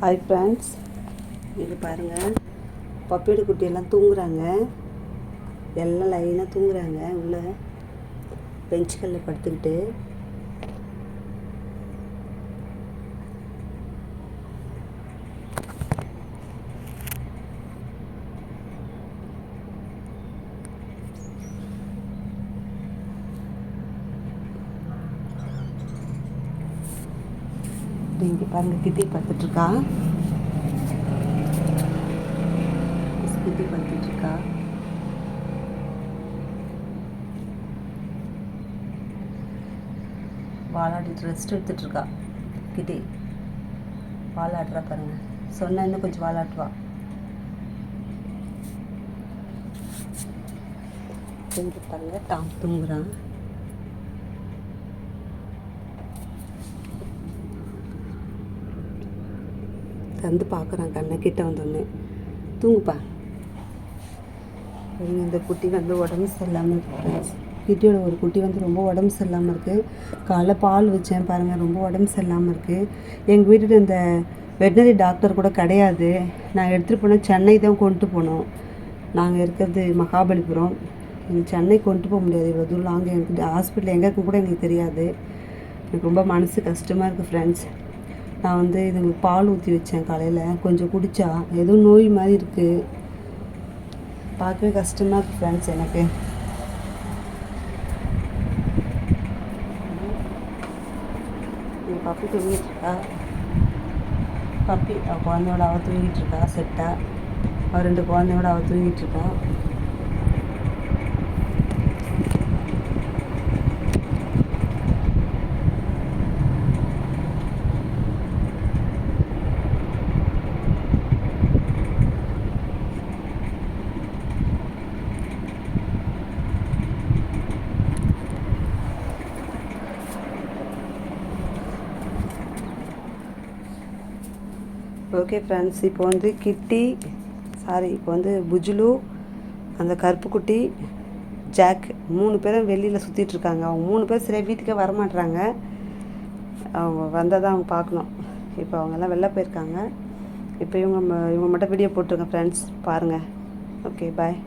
Hi friends, இது பாருங்கள், பப்பியோட குட்டியெல்லாம் தூங்குறாங்க. எல்லாம் லைனாக தூங்குறாங்க. உள்ள பெஞ்சுகளில் படுத்துக்கிட்டு. இங்கே பாருங்கள், கிட்டி படுத்துட்ருக்கா. கிட்டி படுத்துட்ருக்கா. வாலாடிட்டு ரெஸ்ட் எடுத்துட்ருக்கா. கிட்டி வாலாடுறா பாருங்கள். சொன்னா இன்னும் கொஞ்சம் வாலாட்டுவா. தூங்கி பாருங்க, டாம் தூங்குறான். தந்து பார்க்குறான் கண்ணை கிட்ட வந்தோடனே. தூங்குப்பா. இந்த குட்டி வந்து உடம்பு சரியில்லாமல் இருக்குது. கிட்டியோட ஒரு குட்டி வந்து ரொம்ப உடம்பு சரியில்லாமல் இருக்குது. காலைல பால் வச்சேன் பாருங்கள், ரொம்ப உடம்பு சரியில்லாமல் இருக்குது. எங்கள் வீட்டுக்கு இந்த வெட்டினரி டாக்டர் கூட கிடையாது. நான் எடுத்துகிட்டு போனேன், சென்னை தான் கொண்டு போனோம். நாங்கள் இருக்கிறது மகாபலிபுரம். எங்கள் சென்னை கொண்டு போக முடியாது, இவ்வளோ தூரம் லாங். எங்களுக்கு ஹாஸ்பிட்டல் எங்கே இருக்கும் கூட எங்களுக்கு தெரியாது. எனக்கு ரொம்ப மனசு கஷ்டமாக இருக்குது ஃப்ரெண்ட்ஸ். நான் வந்து இதுங்களுக்கு பால் ஊற்றி வச்சேன் காலையில். கொஞ்சம் குடித்தா ஏதோ நோய் மாதிரி இருக்குது. பார்க்கவே கஷ்டமாக இருக்குது ஃப்ரெண்ட்ஸ் எனக்கு. என் பப்பி தூங்கிட்டுருக்கா. பப்பி அவள் குழந்தையோட அவள் தூங்கிட்டுருக்கா. செட்டா அவள் 2 குழந்தையோட அவள் தூங்கிட்டுருக்கா. ஓகே ஃப்ரெண்ட்ஸ், இப்போ வந்து கிட்டி இப்போ வந்து புஜ்லு, அந்த கருப்பு குட்டி, ஜாக் 3 பேரும் வெளியில் சுற்றிட்டுருக்காங்க. அவங்க 3 பேர் சரியாக வீட்டுக்கே வரமாட்டுறாங்க. அவங்க வந்தால் தான் அவங்க பார்க்கணும். இப்போ அவங்கெல்லாம் வெளில போயிருக்காங்க. இப்போ இவங்க மட்டும் வீடியோ போட்டுருங்க ஃப்ரெண்ட்ஸ், பாருங்கள். ஓகே, பாய்.